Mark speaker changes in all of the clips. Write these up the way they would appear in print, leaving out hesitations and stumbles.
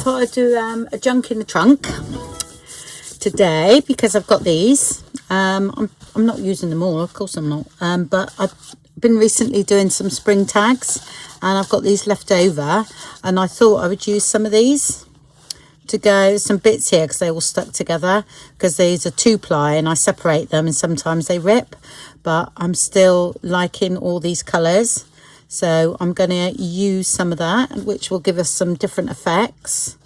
Speaker 1: thought I'd do a junk in the trunk today because I've got these. I'm not using them all, of course I'm not. But I've been recently doing some spring tags, and I've got these left over, and I thought I would use some of these to go some bits here because they all stuck together, because these are 2-ply and I separate them and sometimes they rip, but I'm still liking all these colours, so I'm going to use some of that, which will give us some different effects.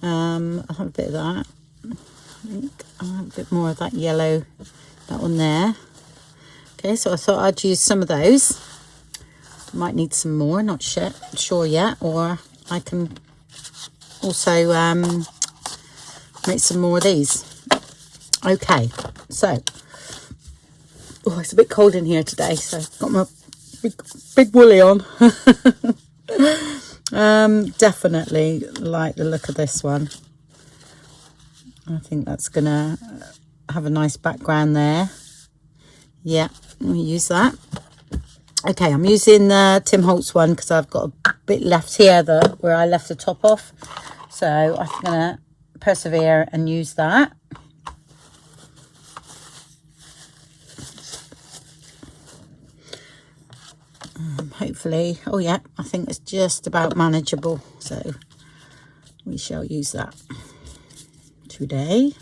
Speaker 1: I'll have a bit of that. I think I'll have a bit more of that yellow, that one there. Okay, so I thought I'd use some of those. Might need some more, not sure yet, or I can also make some more of these. Okay, so it's a bit cold in here today, so I've got my big woolly on. Definitely like the look of this one. I think that's gonna have a nice background there. Yeah, we'll use that. Okay, I'm using the Tim Holtz one because I've got a bit left here where I left the top off. So I'm going to persevere and use that. Hopefully, oh yeah, I think it's just about manageable. So we shall use that today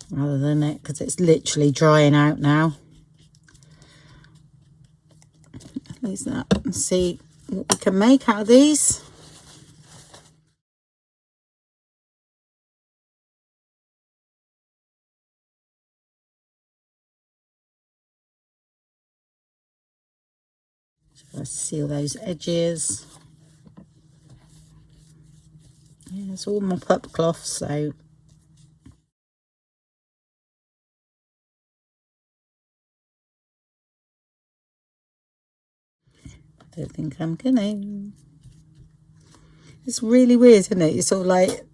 Speaker 1: rather than it, because it's literally drying out now. Use that and see what we can make out of these. So let's seal those edges. Yeah, it's all mop up cloth, so I don't think I'm gonna. It's really weird, isn't it? It's sort of like,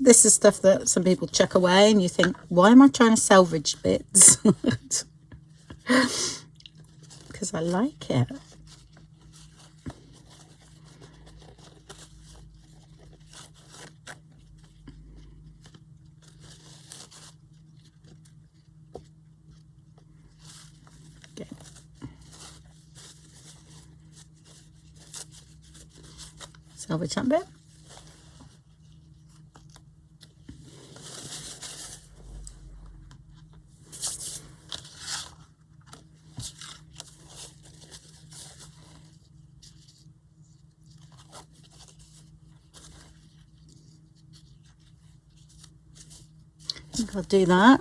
Speaker 1: this is stuff that some people chuck away and you think, why am I trying to salvage bits? Because I like it. Okay. Salvage that bit. I think I'll do that.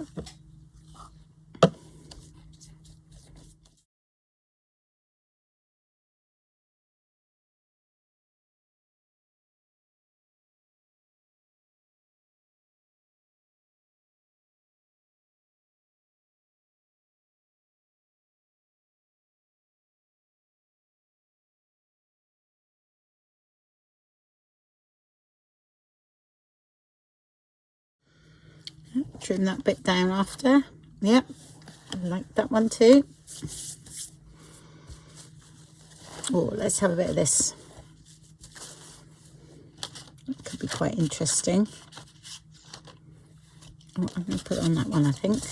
Speaker 1: Trim that bit down after. Yep, I like that one too. Oh, let's have a bit of this. That could be quite interesting. Oh, I'm going to put it on that one, I think.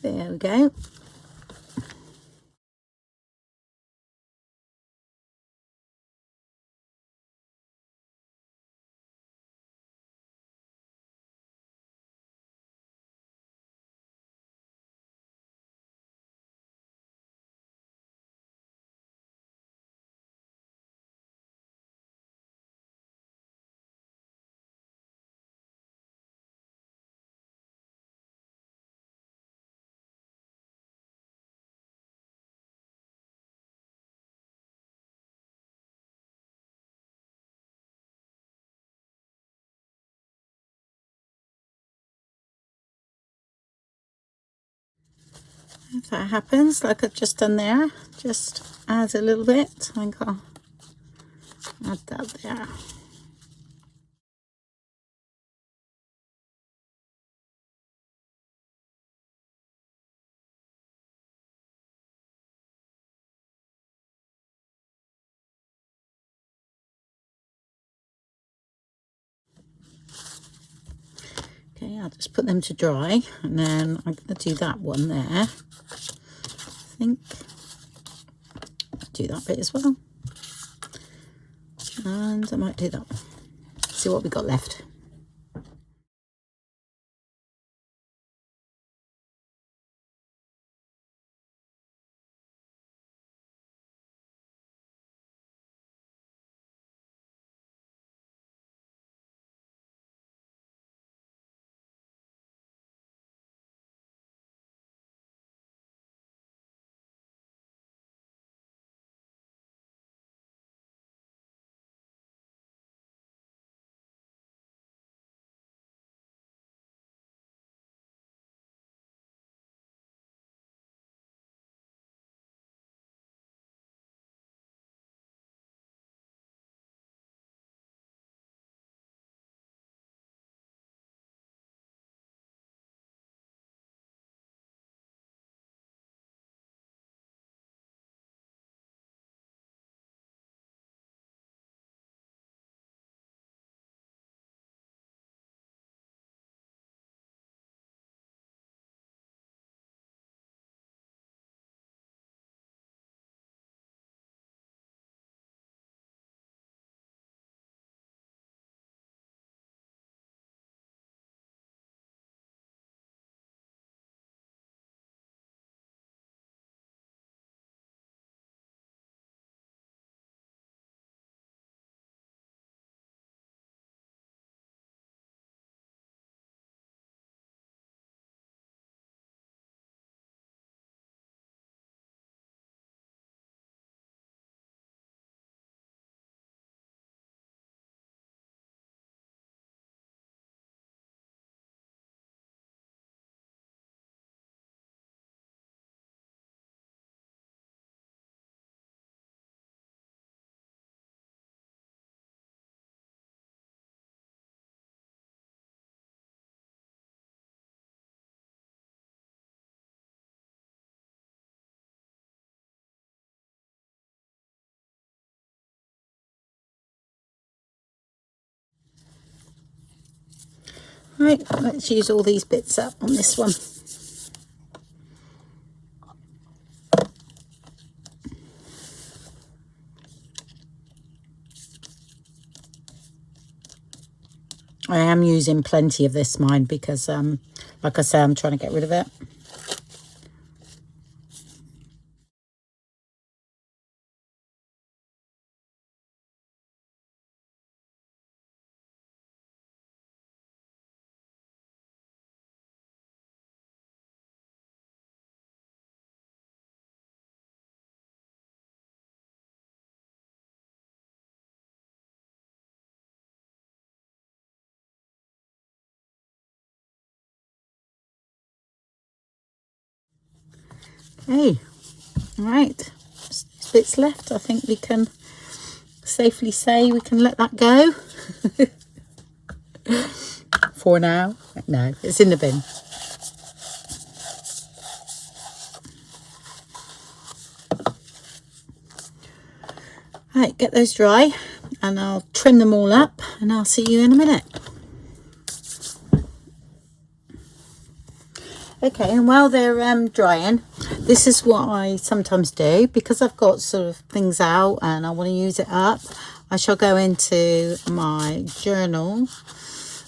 Speaker 1: There we go. If that happens, like I've just done there, just add a little bit. I think I'll add that there. Okay, I'll just put them to dry, and then I'm going to do that one there. I think I'll do that bit as well, and I might do that one. See what we got left. Right, let's use all these bits up on this one. I am using plenty of this, mine, because like I say, I'm trying to get rid of it. Okay, all right, just these bits left. I think we can safely say we can let that go for now. No, it's in the bin. Right, get those dry, and I'll trim them all up, and I'll see you in a minute. Okay, and while they're drying, this is what I sometimes do, because I've got sort of things out and I want to use it up. I shall go into my journal.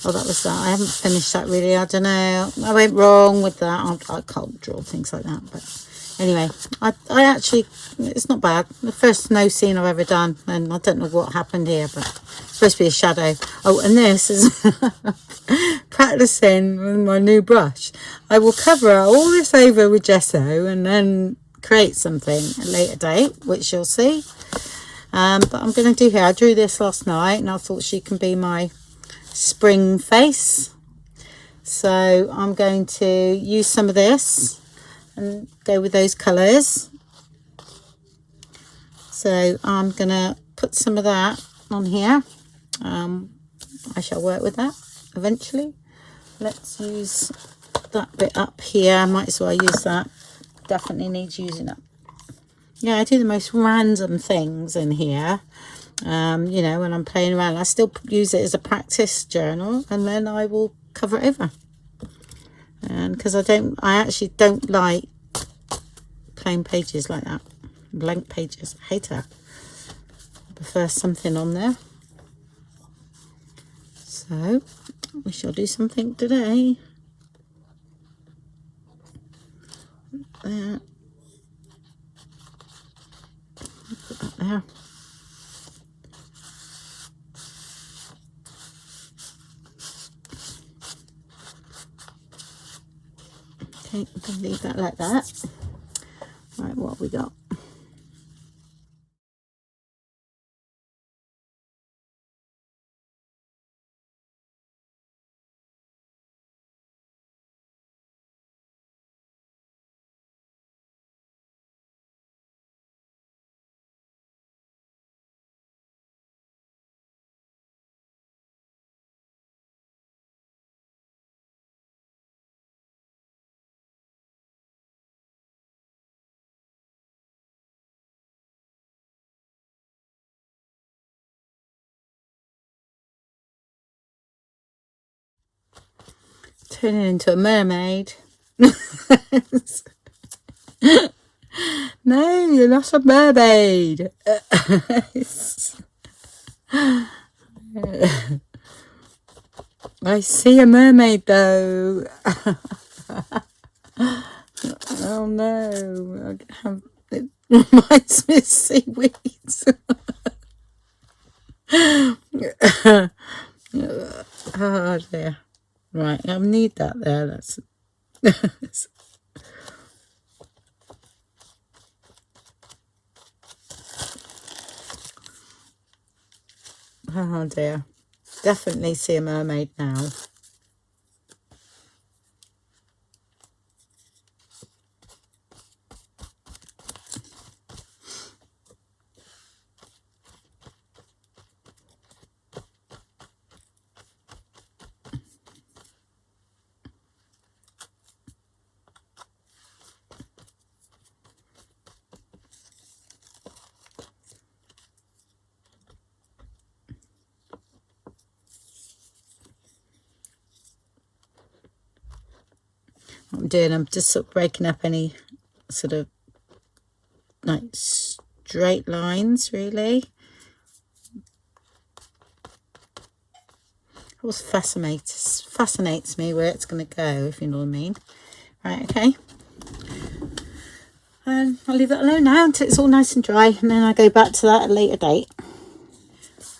Speaker 1: Oh, that was that. I haven't finished that really. I don't know. I went wrong with that. I can't draw things like that. But anyway, I actually, it's not bad. The first snow scene I've ever done. And I don't know what happened here, but it's supposed to be a shadow. Oh, and this is practicing with my new brush. I will cover all this over with gesso and then create something at a later date, which you'll see. But I'm going to do here. I drew this last night and I thought she can be my spring face, so I'm going to use some of this and go with those colours. So I'm gonna put some of that on here. I shall work with that eventually. Let's use that bit up here. Might as well use that. Definitely needs using up. Yeah, I do the most random things in here. You know, when I'm playing around, I still use it as a practice journal, and then I will cover it over. And because I actually don't like plain pages like that, blank pages. I hate that. I prefer something on there. So we shall do something today. There. Put that there. Okay, I'm going to leave that like that. Right, what have we got? Turning into a mermaid. No, you're not a mermaid. I see a mermaid though. Oh no, it reminds me of seaweeds. Oh dear. Right, I need that there. That's oh dear. Definitely see a mermaid now. What I'm doing, I'm just sort of breaking up any sort of like straight lines, really. It always fascinates me where it's going to go, if you know what I mean. Right, okay. And I'll leave it alone now until it's all nice and dry, and then I'll go back to that at a later date.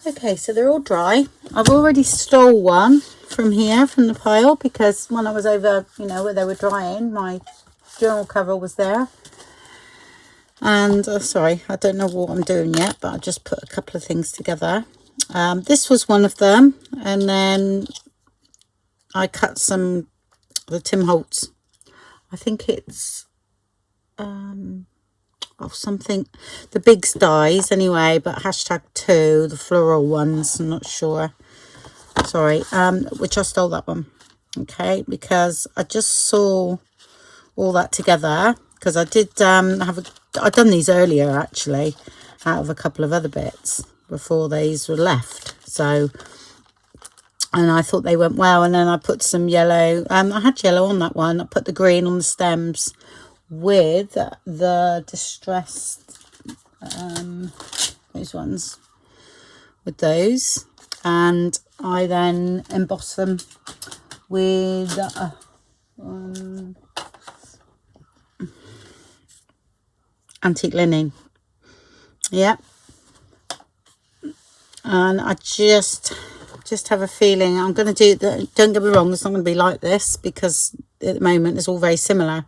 Speaker 1: Okay, so they're all dry. I've already stole one from here, from the pile, because when I was over, you know, where they were drying, my journal cover was there. And sorry, I don't know what I'm doing yet, but I just put a couple of things together. This was one of them, and then I cut some of the Tim Holtz. I think it's something, the Bigs dies anyway, but #2, the floral ones, I'm not sure. Sorry, which I stole that one. Okay, because I just saw all that together, because I did I'd done these earlier actually, out of a couple of other bits before these were left. So, and I thought they went well, and then I put some yellow. I had yellow on that one. I put the green on the stems with the distressed those ones, with those, and I then embossed them with antique linen. Yeah, and I just have a feeling I'm going to do that. Don't get me wrong, it's not going to be like this, because at the moment it's all very similar,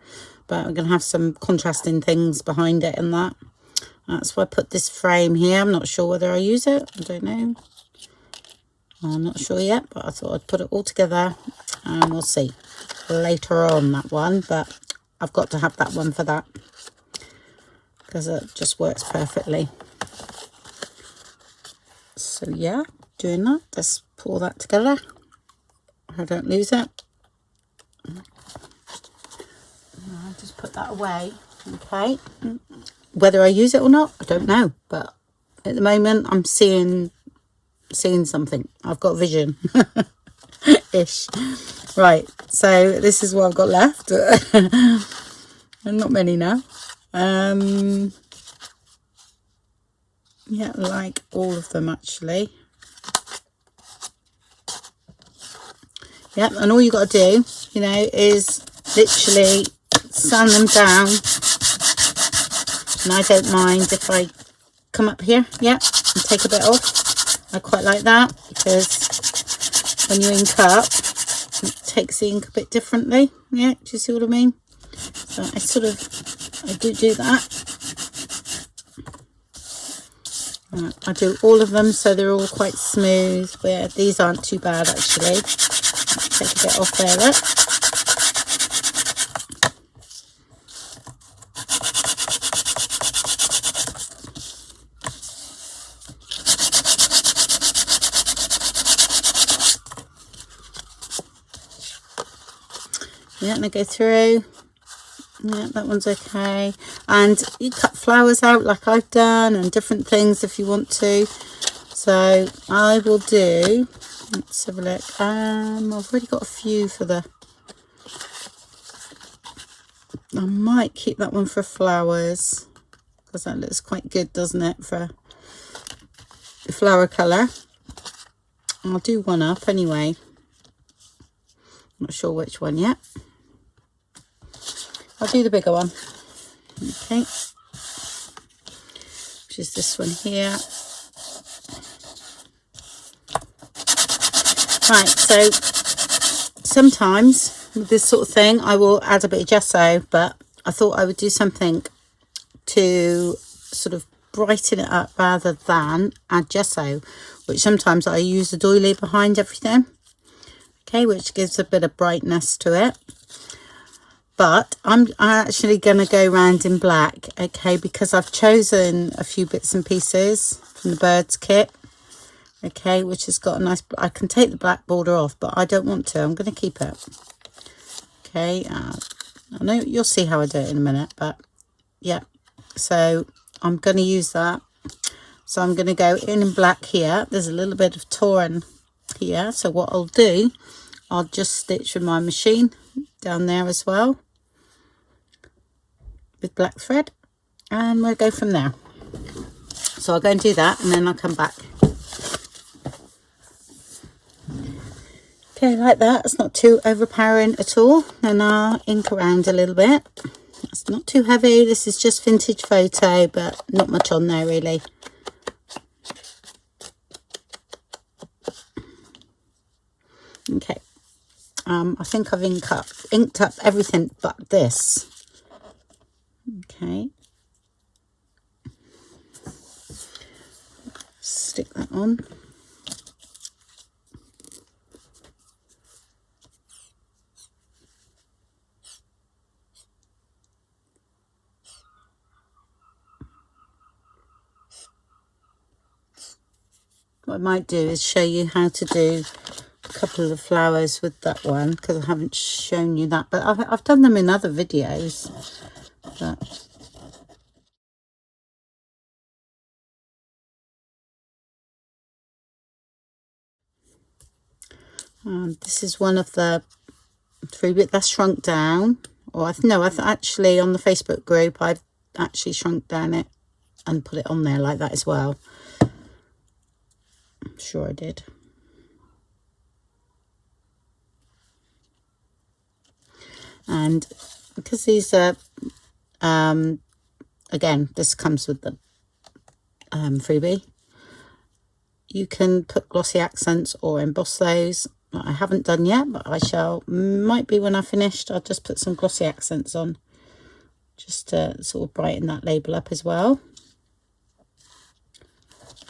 Speaker 1: but I'm going to have some contrasting things behind it, and that's why I put this frame here. I'm not sure whether I use it, I don't know, I'm not sure yet, but I thought I'd put it all together, and we'll see later on that one. But I've got to have that one for that, because it just works perfectly. So yeah, doing that. Let's pull that together. I don't lose it. I'll just put that away. Okay. Whether I use it or not, I don't know. But at the moment, I'm seeing something. I've got vision. Ish. Right. So this is what I've got left. And not many now. Yeah, like all of them actually. Yep, and all you got to do, you know, is literally sand them down. And I don't mind if I come up here, yep, and take a bit off. I quite like that, because when you ink up, it takes the ink a bit differently. Yeah, do you see what I mean? So I do that. I do all of them so they're all quite smooth. But yeah, these aren't too bad actually. Take a bit off there, look. Yeah, and I go through. Yeah, that one's okay. And you cut flowers out like I've done, and different things if you want to. So I will do, let's have a look. I've already got a few for the, I might keep that one for flowers, because that looks quite good, doesn't it, for the flower colour. I'll do one up anyway. Not sure which one yet. I'll do the bigger one. Okay. Which is this one here. Right, so sometimes with this sort of thing I will add a bit of gesso, but I thought I would do something to sort of brighten it up rather than add gesso, which sometimes I use a doily behind everything, okay, which gives a bit of brightness to it. But I'm actually going to go around in black, okay, because I've chosen a few bits and pieces from the birds kit, okay, which has got a nice, I can take the black border off, but I don't want to. I'm going to keep it, okay. I know you'll see how I do it in a minute, but yeah, so I'm going to use that. So I'm going to go in black here. There's a little bit of torn here, so what I'll do, I'll just stitch with my machine down there as well with black thread, and we'll go from there. So I'll go and do that, and then I'll come back. Okay, like that. It's not too overpowering at all. Then I'll ink around a little bit. It's not too heavy. This is just vintage photo, but not much on there really. Okay. I think I've inked up everything but this. Okay. Stick that on. What I might do is show you how to do a couple of flowers with that one, because I haven't shown you that, but I've done them in other videos. But this is one of the 3-bit that's shrunk down, or I've actually on the Facebook group I've actually shrunk down it and put it on there like that as well. I'm sure I did. And because these are again, this comes with the freebie, you can put glossy accents or emboss those. I haven't done yet, but I shall. Might be when I finished. I'll just put some glossy accents on, just to sort of brighten that label up as well.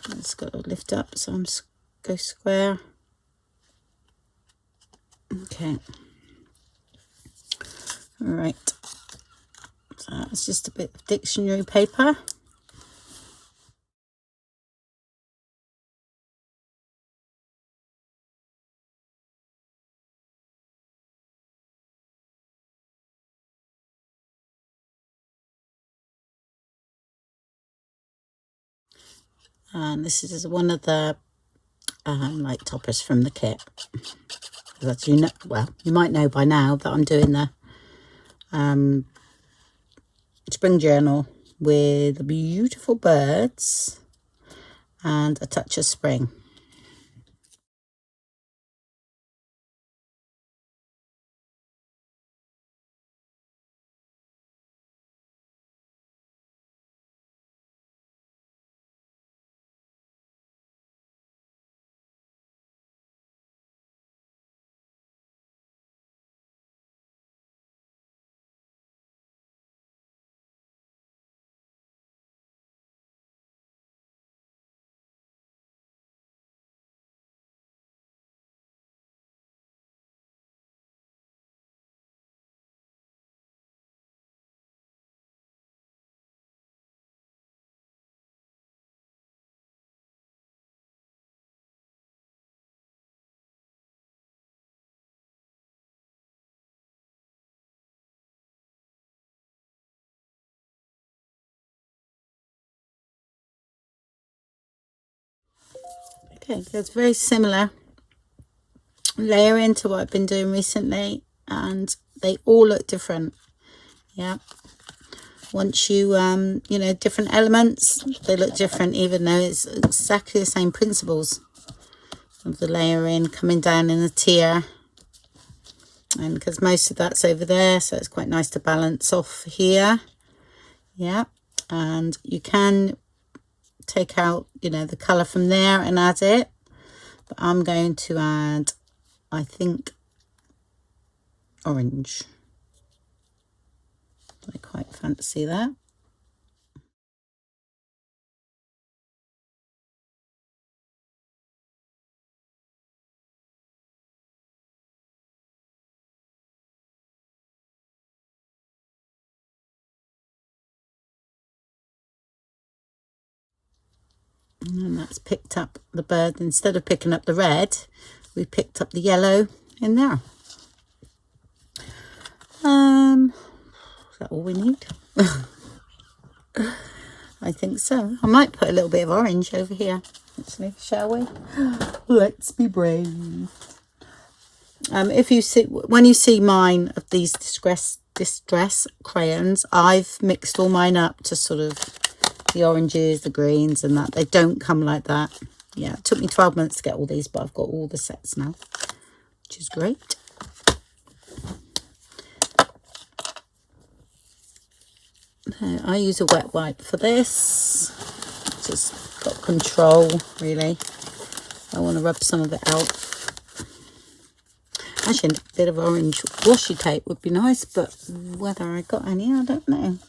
Speaker 1: It's got to lift up, so I'm just go square. Okay. All right. So that's just a bit of dictionary paper. And this is one of the like toppers from the kit. As you know, well, you might know by now that I'm doing the spring journal with beautiful birds and a touch of spring. Okay, that's very similar layering to what I've been doing recently, and they all look different. Yeah, once you you know, different elements, they look different, even though it's exactly the same principles of the layering coming down in a tier. And because most of that's over there, so it's quite nice to balance off here. Yeah, and you can take out, you know, the color from there and add it, but I'm going to add, I think, orange. I quite fancy that. And that's picked up the bird. Instead of picking up the red, we picked up the yellow in there. Is that all we need? I think so. I might put a little bit of orange over here, actually, shall we? Let's be brave. If you see, when you see mine of these distress crayons, I've mixed all mine up to sort of the oranges, the greens, and that. They don't come like that. Yeah, it took me 12 months to get all these, but I've got all the sets now, which is great. I use a wet wipe for this. Just got control, really. I want to rub some of it out. Actually, a bit of orange washi tape would be nice, but whether I got any, I don't know.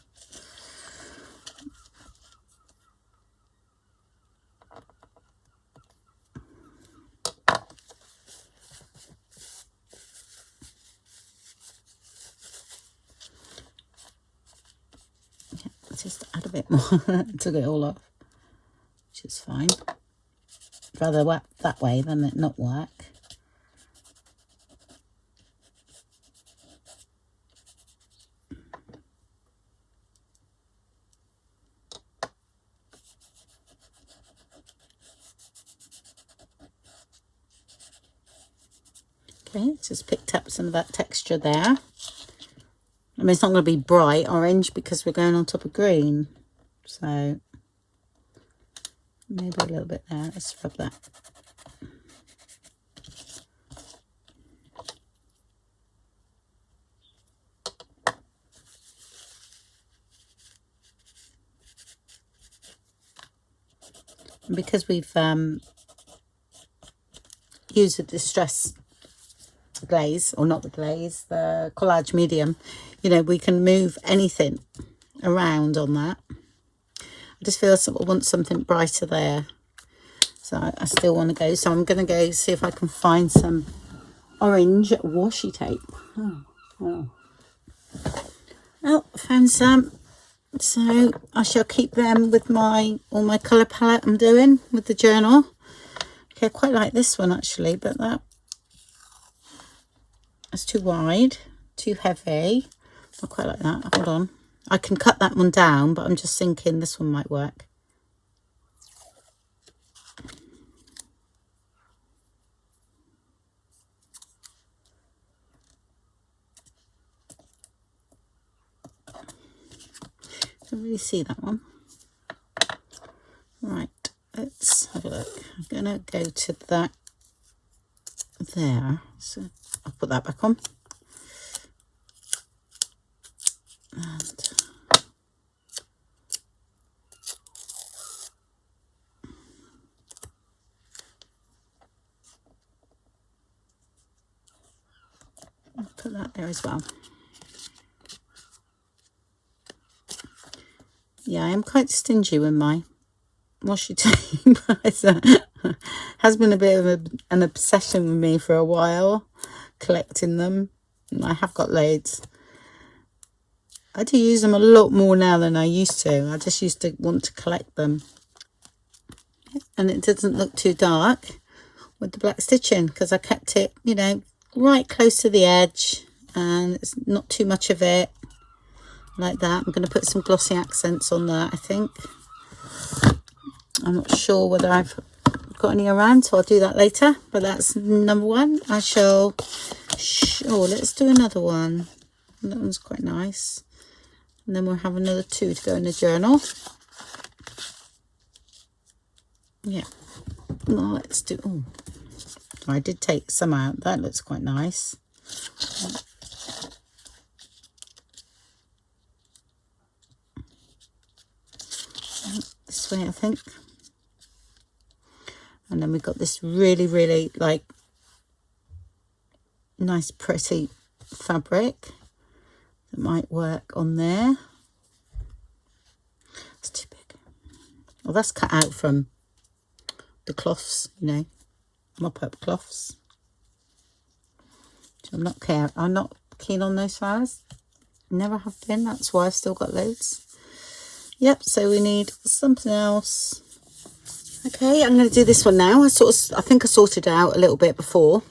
Speaker 1: Just add a bit more. Took it all off, which is fine. I'd rather work that way than it not work. Okay, just picked up some of that texture there. I mean, it's not going to be bright orange because we're going on top of green. So maybe a little bit there. Let's rub that. And because we've used the distress glaze, or not the glaze, the collage medium, you know, we can move anything around on that. I just feel I want something brighter there, so I still want to go. So I'm going to go see if I can find some orange washi tape. Oh, I found some. So I shall keep them with all my colour palette I'm doing with the journal. Okay, I quite like this one actually, but that's too wide, too heavy. I quite like that. Hold on. I can cut that one down, but I'm just thinking this one might work. Don't really see that one. Right, let's have a look. I'm gonna go to that there. So I'll put that back on. And I'll put that there as well. Yeah, I am quite stingy with my washi tape. Has been a bit of an obsession with me for a while, collecting them. And I have got loads. I do use them a lot more now than I used to. I just used to want to collect them. And it doesn't look too dark with the black stitching because I kept it, you know, right close to the edge, and it's not too much of it like that. I'm going to put some glossy accents on that, I think. I'm not sure whether I've got any around, so I'll do that later, but that's number one. I shall let's do another one. That one's quite nice, and then we'll have another two to go in the journal. Yeah, well, let's do. Oh, I did take some out. That looks quite nice. This way, I think. And then we've got this really, really like nice, pretty fabric that might work on there. It's too big. Well, that's cut out from the cloths, you know, mop-up cloths. So I'm not keen on those flowers. Never have been. That's why I've still got loads. Yep. So we need something else. Okay, I'm going to do this one now. I think I sorted out a little bit before,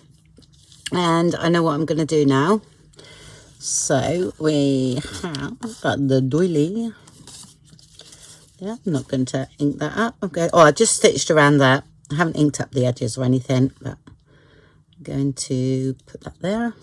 Speaker 1: and I know what I'm going to do now. So we have got the doily. Yeah, I'm not going to ink that up. Okay. Oh, I just stitched around that. I haven't inked up the edges or anything, but I'm going to put that there.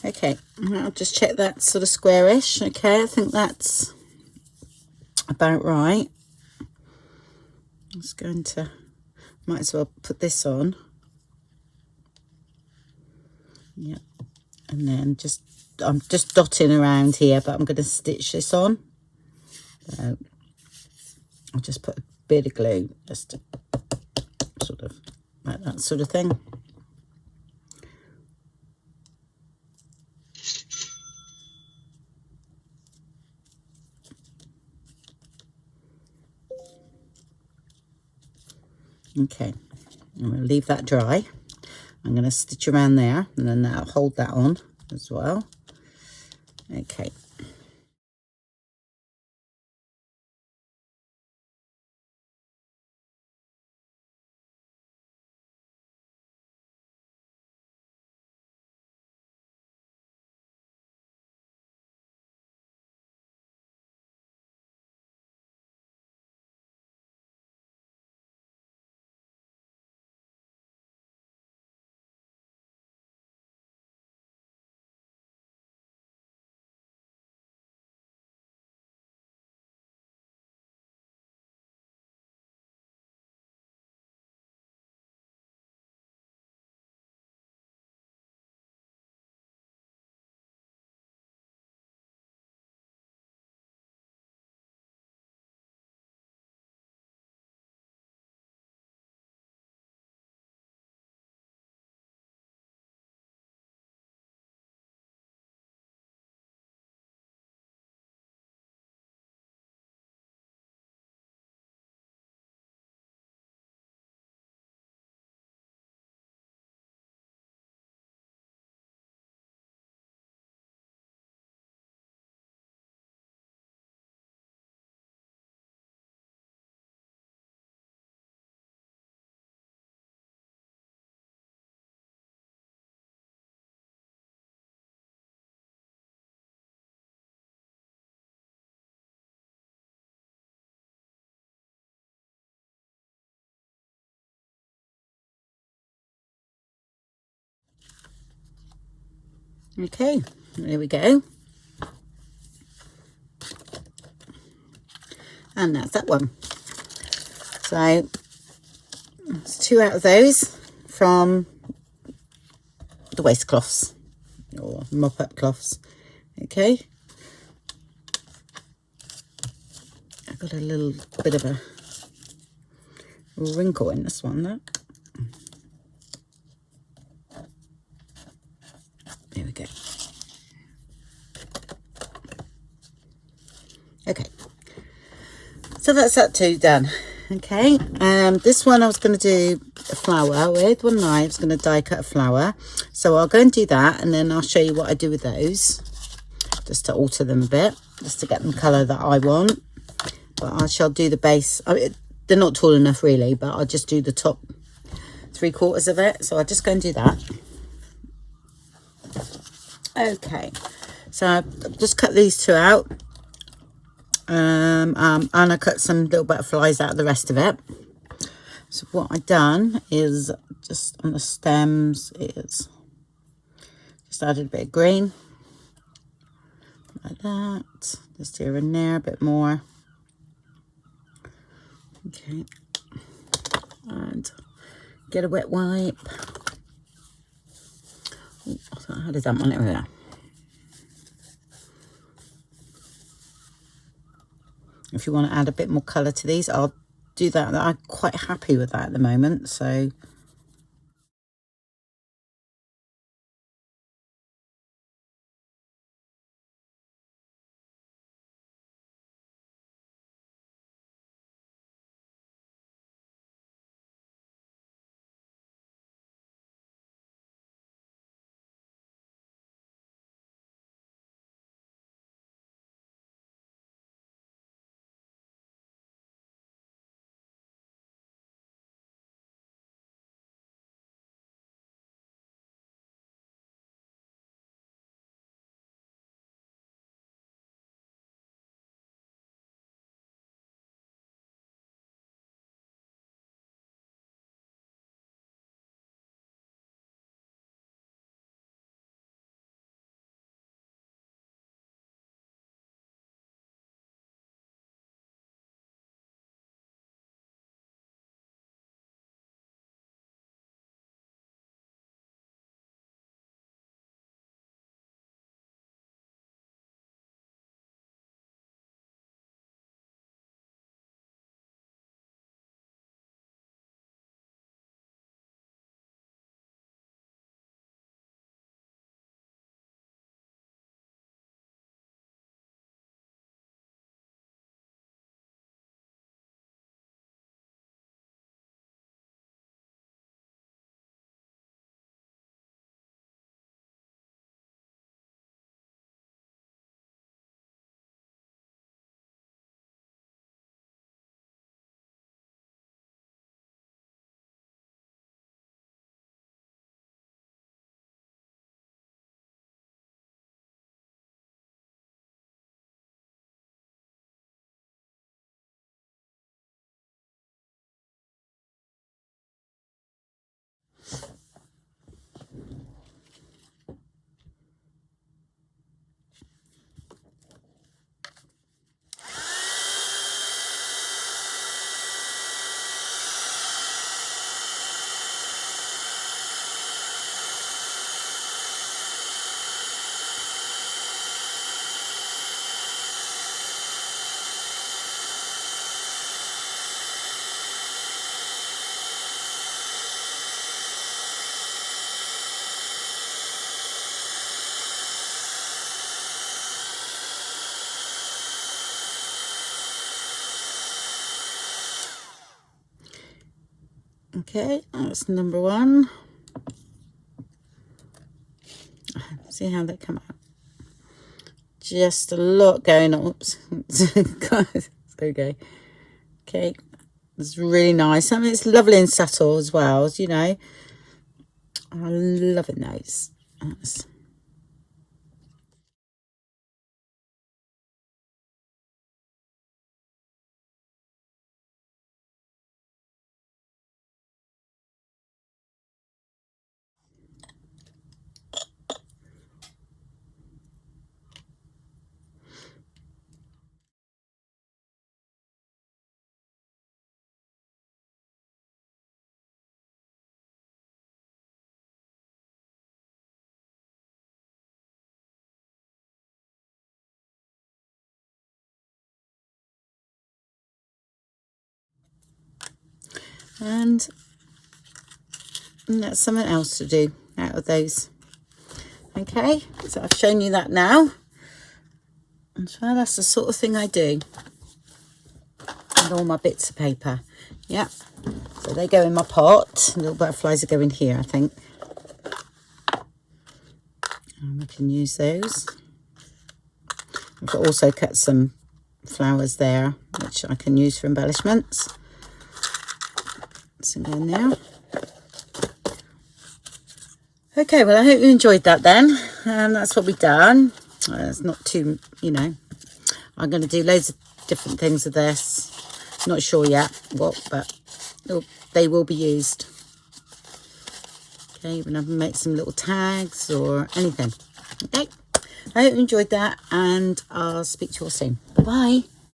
Speaker 1: Okay, I'll just check that sort of squarish. Okay, I think that's about right. I'm just going to, might as well put this on. Yeah, and then I'm just dotting around here, but I'm going to stitch this on. So I'll just put a bit of glue, just to sort of like that sort of thing. Okay, I'm going to leave that dry. I'm going to stitch around there, and then that'll hold that on as well. Okay. Okay, there we go. And that's that one. So it's 2 out of those from the waistcloths or mop-up cloths. Okay. I've got a little bit of a wrinkle in this one though. There we go. Okay, so that's that two done. Okay, this one I was going to do a flower with, wasn't I? I was going to die cut a flower, so I'll go and do that, and then I'll show you what I do with those, just to alter them a bit, just to get them colour that I want. But I shall do the base. I mean, they're not tall enough really, but I'll just do the top 3/4 of it. So I'll just go and do that. Okay, so I've just cut these two out. And I cut some little butterflies out of the rest of it. So what I've done is just on the stems is just added a bit of green like that, just here and there a bit more. Okay, and get a wet wipe. Ooh, how does that one over there? If you want to add a bit more colour to these, I'll do that. I'm quite happy with that at the moment, so Okay, that's number 1. See how they come out. Just a lot going on. Oops. Okay. Okay. It's really nice. I mean, it's lovely and subtle as well, you know. I love it nice. And that's something else to do out of those. Okay, so I've shown you that now. And so that's the sort of thing I do with all my bits of paper. Yeah, so they go in my pot. Little butterflies are going here, I think. And I can use those. I've also cut some flowers there, which I can use for embellishments. So go in there. Okay, well, I hope you enjoyed that then. And that's what we've done. It's not too, you know, I'm going to do loads of different things with this. Not sure yet what, but they will be used. Okay, when I make some little tags or anything. Okay, I hope you enjoyed that, and I'll speak to you all soon. Bye-bye.